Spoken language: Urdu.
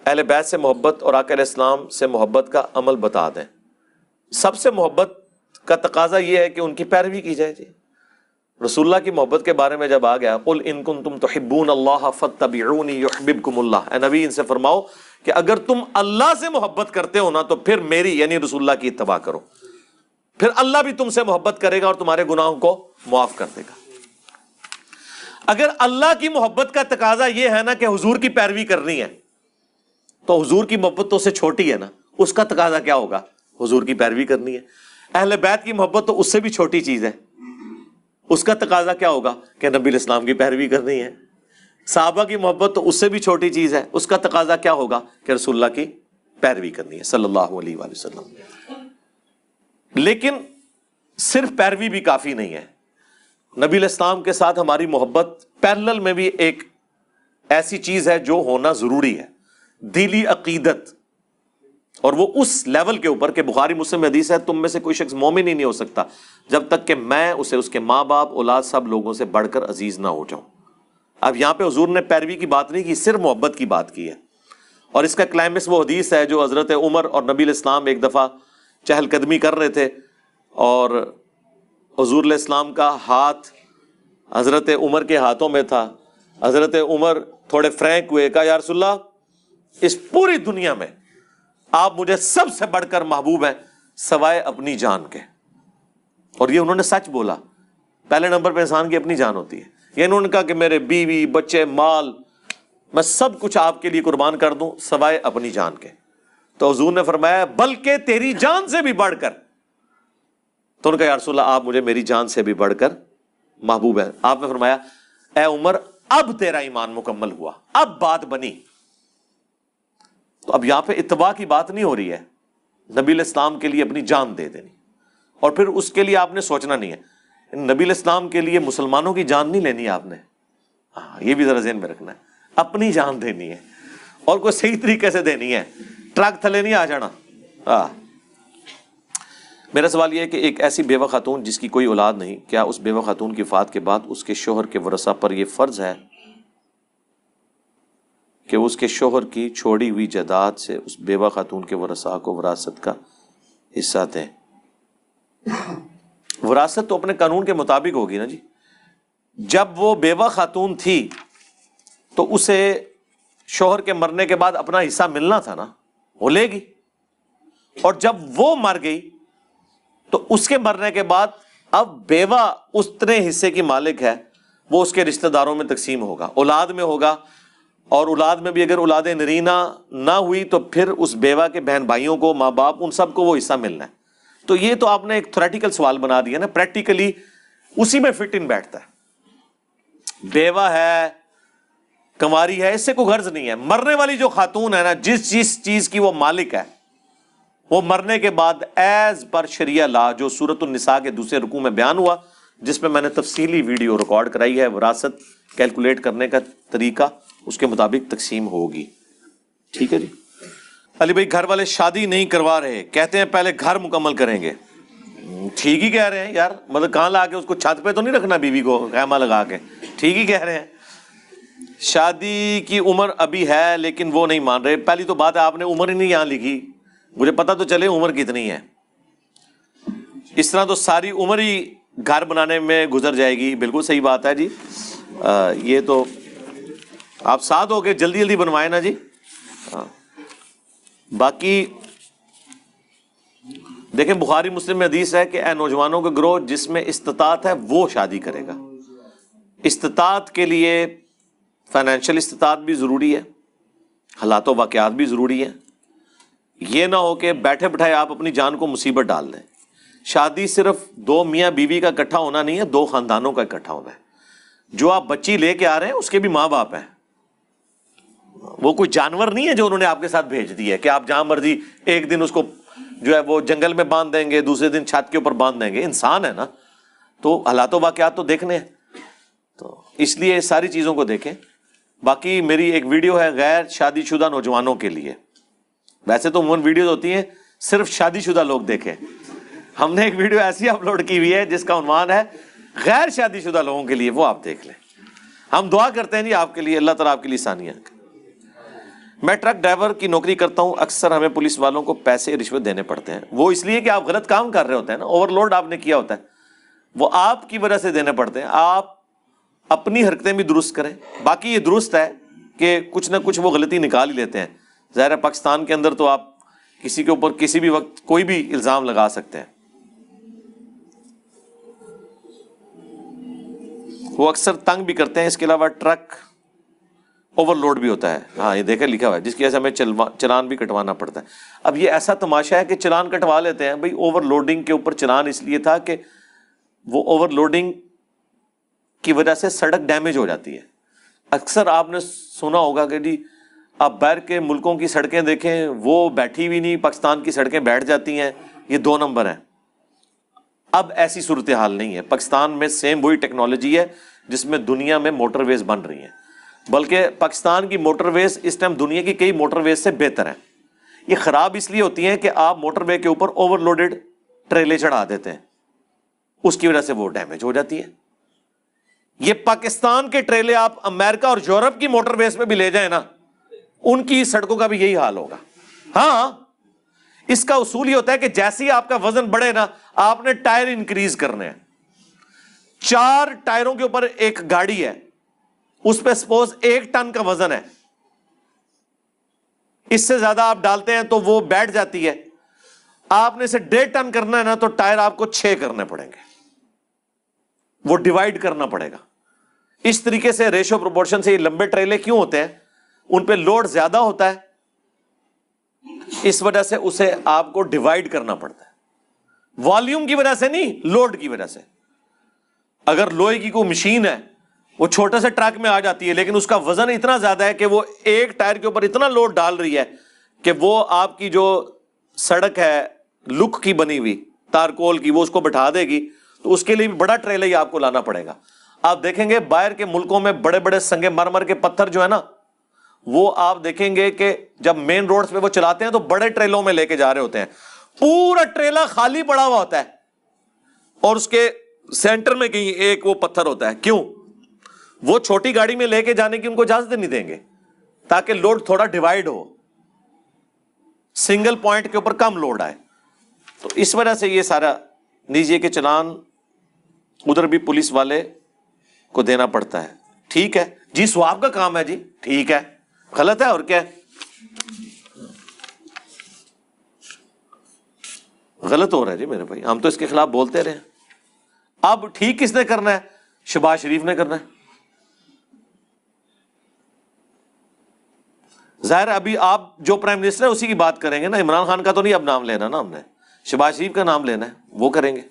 اہل بیت سے محبت اور آقا علیہ السلام سے محبت کا عمل بتا دیں۔ سب سے محبت کا تقاضا یہ ہے کہ ان کی پیروی کی جائے۔ جی رسول اللہ کی محبت کے بارے میں جب آ گیا قل ان کنتم تحبون اللہ فاتبعونی یحببکم اللہ، اے نبی ان سے فرماؤ کہ اگر تم اللہ سے محبت کرتے ہو نا تو پھر میری یعنی رسول اللہ کی اتباع کرو، پھر اللہ بھی تم سے محبت کرے گا اور تمہارے گناہوں کو معاف کر دے گا۔ اگر اللہ کی محبت کا تقاضا یہ ہے نا کہ حضور کی پیروی کرنی ہے تو حضور کی محبت تو اس سے چھوٹی ہے نا، اس کا تقاضا کیا ہوگا؟ حضور کی پیروی کرنی ہے۔ اہل بیت کی محبت تو اس سے بھی چھوٹی چیز ہے، اس کا تقاضا کیا ہوگا کہ نبی علیہ السلام کی پیروی کرنی ہے۔ صحابہ کی محبت تو اس سے بھی چھوٹی چیز ہے، اس کا تقاضا کیا ہوگا کہ رسول اللہ کی پیروی کرنی ہے صلی اللہ علیہ وآلہ وسلم۔ لیکن صرف پیروی بھی کافی نہیں ہے، نبی علیہ السلام کے ساتھ ہماری محبت پیرلل میں بھی ایک ایسی چیز ہے جو ہونا ضروری ہے، دلی عقیدت، اور وہ اس لیول کے اوپر کہ بخاری مسلم میں حدیث ہے تم میں سے کوئی شخص مومن ہی نہیں ہو سکتا جب تک کہ میں اسے اس کے ماں باپ اولاد سب لوگوں سے بڑھ کر عزیز نہ ہو جاؤں۔ اب یہاں پہ حضور نے پیروی کی بات نہیں کی، صرف محبت کی بات کی ہے، اور اس کا کلائمیکس وہ حدیث ہے جو حضرت عمر اور نبی علیہ السلام ایک دفعہ چہل قدمی کر رہے تھے اور حضور علیہ السلام کا ہاتھ حضرت عمر کے ہاتھوں میں تھا۔ حضرت عمر تھوڑے فرینک ہوئے، کہا یا رسول اللہ اس پوری دنیا میں آپ مجھے سب سے بڑھ کر محبوب ہیں سوائے اپنی جان کے، اور یہ انہوں نے سچ بولا، پہلے نمبر پہ انسان کی اپنی جان ہوتی ہے۔ یہ انہوں نے کہا کہ میرے بیوی بچے مال میں سب کچھ آپ کے لیے قربان کر دوں سوائے اپنی جان کے، تو حضور نے فرمایا بلکہ تیری جان سے بھی بڑھ کر، تو انہوں نے کہا یا رسول اللہ آپ مجھے میری جان سے بھی بڑھ کر محبوب ہے۔ آپ نے فرمایا اے عمر اب تیرا ایمان مکمل ہوا، اب بات بنی۔ تو اب یہاں پہ اتباع کی بات نہیں ہو رہی ہے، نبی علیہ السلام کے لیے اپنی جان دے دینی، اور پھر اس کے لیے آپ نے سوچنا نہیں ہے نبی علیہ السلام کے لیے مسلمانوں کی جان نہیں لینی آپ نے، ہاں یہ بھی ذرا ذہن میں رکھنا ہے، اپنی جان دینی ہے اور کوئی صحیح طریقے سے دینی ہے، ٹرک تھلے نہیں آ جانا۔ میرا سوال یہ ہے کہ ایک ایسی بیوہ خاتون جس کی کوئی اولاد نہیں، کیا اس بیوہ خاتون کی وفات کے بعد اس کے شوہر کے ورثہ پر یہ فرض ہے کہ اس کے شوہر کی چھوڑی ہوئی جائیداد سے اس بیوہ خاتون کے ورثاء کو وراثت کا حصہ دیں؟ وراثت تو اپنے قانون کے مطابق ہوگی نا جی، جب وہ بیوہ خاتون تھی تو اسے شوہر کے مرنے کے بعد اپنا حصہ ملنا تھا نا، وہ لے گی، اور جب وہ مر گئی تو اس کے مرنے کے بعد اب بیوہ اتنے حصے کی مالک ہے، وہ اس کے رشتہ داروں میں تقسیم ہوگا، اولاد میں ہوگا، اور اولاد میں بھی اگر اولاد نرینہ نہ ہوئی تو پھر اس بیوہ کے بہن بھائیوں کو، ماں باپ، ان سب کو وہ حصہ ملنا ہے۔ تو یہ تو آپ نے ایک تھیوریٹیکل سوال بنا دیا نا، پریکٹیکلی اسی میں فٹ ان بیٹھتا ہے۔ بیوہ ہے، کنواری ہے، اس سے کوئی غرض نہیں ہے۔ مرنے والی جو خاتون ہے نا، جس چیز کی وہ مالک ہے، وہ مرنے کے بعد ایز پر شریعہ لا جو سورۃ النساء کے دوسرے رکوع میں بیان ہوا، جس میں نے تفصیلی ویڈیو ریکارڈ کرائی ہے، وراثت کیلکولیٹ کرنے کا طریقہ اس کے مطابق تقسیم ہوگی۔ ٹھیک ہے جی۔ علی بھائی گھر والے شادی نہیں کروا رہے، کہتے ہیں پہلے گھر مکمل کریں گے۔ ٹھیک ہی کہہ رہے ہیں یار، مطلب کہاں لا کے اس کو چھت پہ تو نہیں رکھنا بیوی کو خیمہ لگا کے، ٹھیک ہی کہہ رہے ہیں۔ شادی کی عمر ابھی ہے لیکن وہ نہیں مان رہے، پہلی تو بات ہے آپ نے عمر ہی نہیں یہاں لکھی، مجھے پتا تو چلے عمر کتنی ہے، اس طرح تو ساری عمر ہی گھر بنانے میں گزر جائے گی۔ بالکل صحیح بات ہے جی، یہ تو آپ ساتھ ہو کے جلدی جلدی بنوائیں نا جی۔ باقی دیکھیں بخاری مسلم میں حدیث ہے کہ اے نوجوانوں کے گروہ جس میں استطاعت ہے وہ شادی کرے گا۔ استطاعت کے لیے فائنینشیل استطاعت بھی ضروری ہے، حالات و واقعات بھی ضروری ہیں، یہ نہ ہو کہ بیٹھے بٹھائے آپ اپنی جان کو مصیبت ڈال دیں۔ شادی صرف دو میاں بیوی کا اکٹھا ہونا نہیں ہے، دو خاندانوں کا اکٹھا ہونا ہے۔ جو آپ بچی لے کے آ رہے ہیں اس کے بھی ماں باپ ہیں، وہ کوئی جانور نہیں ہے جو انہوں نے آپ کے ساتھ بھیج دی ہے کہ آپ جہاں مرضی ایک دن اس کو جو ہے وہ جنگل میں باندھ دیں گے، دوسرے دن چھت کے اوپر باندھ دیں گے۔ انسان ہے نا، تو حالات و واقعات تو دیکھنے ہیں، تو اس لیے ساری چیزوں کو دیکھیں۔ باقی میری ایک ویڈیو ہے غیر شادی شدہ نوجوانوں کے لیے، ویسے تو عموماً ویڈیوز ہوتی ہیں صرف شادی شدہ لوگ دیکھیں، ہم نے ایک ویڈیو ایسی اپلوڈ کی ہوئی ہے جس کا عنوان ہے غیر شادی شدہ لوگوں کے لیے، وہ آپ دیکھ لیں۔ ہم دعا کرتے ہیں جی آپ کے لیے، اللہ تعالیٰ آپ کے لیے آسانیاں۔ میں ٹرک ڈرائیور کی نوکری کرتا ہوں، اکثر ہمیں پولیس والوں کو پیسے رشوت دینے پڑتے ہیں. وہ اس لیے کہ آپ غلط کام کر رہے ہوتے ہیں نا، اوور لوڈ آپ نے کیا ہوتا ہے، وہ آپ کی وجہ سے دینے پڑتے ہیں. آپ اپنی حرکتیں بھی درست کریں. باقی یہ درست ہے کہ کچھ نہ کچھ وہ غلطی نکال ہی لیتے ہیں. ظاہر ہے پاکستان کے اندر تو آپ کسی کے اوپر کسی بھی وقت کوئی بھی الزام لگا سکتے ہیں. وہ اکثر تنگ بھی کرتے ہیں. اس کے علاوہ ٹرک اوور لوڈ بھی ہوتا ہے. ہاں یہ دیکھیں لکھا ہوا ہے، جس کی وجہ سے ہمیں چلان بھی کٹوانا پڑتا ہے. اب یہ ایسا تماشا ہے کہ چلان کٹوا لیتے ہیں. بھائی اوور لوڈنگ کے اوپر چلان اس لیے تھا کہ وہ اوور لوڈنگ کی وجہ سے سڑک ڈیمیج ہو جاتی ہے. اکثر آپ نے سنا ہوگا کہ جی آپ باہر کے ملکوں کی سڑکیں دیکھیں، وہ بیٹھی بھی نہیں، پاکستان کی سڑکیں بیٹھ جاتی ہیں، یہ 2 نمبر ہیں. اب ایسی صورتحال نہیں ہے. پاکستان میں سیم وہی ٹیکنالوجی ہے جس میں دنیا میں موٹر ویز بن رہی ہیں، بلکہ پاکستان کی موٹر ویز اس ٹائم دنیا کی کئی موٹر ویز سے بہتر ہیں. یہ خراب اس لیے ہوتی ہیں کہ آپ موٹر وے کے اوپر اوور لوڈڈ ٹریلے چڑھا دیتے ہیں، اس کی وجہ سے وہ ڈیمیج ہو جاتی ہے. یہ پاکستان کے ٹریلے آپ امریکہ اور یورپ کی موٹر ویز پہ بھی لے جائیں نا، ان کی سڑکوں کا بھی یہی حال ہوگا. ہاں اس کا اصول یہ ہوتا ہے کہ جیسے ہی آپ کا وزن بڑھے نا، آپ نے ٹائر انکریز کرنے ہیں. 4 ٹائروں کے اوپر ایک گاڑی ہے، اس پہ سپوز 1 ٹن کا وزن ہے، اس سے زیادہ آپ ڈالتے ہیں تو وہ بیٹھ جاتی ہے. آپ نے اسے 1.5 ٹن کرنا ہے نا، تو ٹائر آپ کو 6 کرنے پڑیں گے، وہ ڈیوائڈ کرنا پڑے گا. اس طریقے سے ریشو پروپورشن سے یہ لمبے ٹریلے کیوں ہوتے ہیں؟ ان پہ لوڈ زیادہ ہوتا ہے، اس وجہ سے اسے آپ کو ڈیوائڈ کرنا پڑتا ہے. والیوم کی وجہ سے نہیں، لوڈ کی وجہ سے. اگر لوہے کی کوئی مشین ہے، وہ چھوٹے سے ٹرک میں آ جاتی ہے، لیکن اس کا وزن اتنا زیادہ ہے کہ وہ ایک ٹائر کے اوپر اتنا لوڈ ڈال رہی ہے کہ وہ آپ کی جو سڑک ہے لک کی بنی ہوئی تارکول کی، وہ اس کو بٹھا دے گی. تو اس کے لیے بھی بڑا ٹریلر ہی آپ کو لانا پڑے گا. آپ دیکھیں گے باہر کے ملکوں میں بڑے بڑے سنگے مرمر کے پتھر جو ہے نا، وہ آپ دیکھیں گے کہ جب مین روڈز پہ وہ چلاتے ہیں تو بڑے ٹریلوں میں لے کے جا رہے ہوتے ہیں. پورا ٹریلا خالی پڑا ہوا ہوتا ہے اور اس کے سینٹر میں کہیں ایک وہ پتھر ہوتا ہے. کیوں؟ وہ چھوٹی گاڑی میں لے کے جانے کی ان کو اجازت نہیں دیں گے، تاکہ لوڈ تھوڑا ڈیوائڈ ہو، سنگل پوائنٹ کے اوپر کم لوڈ آئے. تو اس وجہ سے یہ سارا لیجیے کہ چلان ادھر بھی پولیس والے کو دینا پڑتا ہے. ٹھیک ہے جی، ثواب کا کام ہے جی، ٹھیک ہے، غلط ہے اور کیا ہے؟ غلط ہو رہا ہے جی میرے بھائی، ہم تو اس کے خلاف بولتے رہے. اب ٹھیک کس نے کرنا ہے؟ شہباز شریف نے کرنا ہے. ظاہر ابھی آپ جو پرائم منسٹر ہے اسی کی بات کریں گے نا، عمران خان کا تو نہیں اب نام لینا نا، ہم نے شہباز شریف کا نام لینا ہے، وہ کریں گے.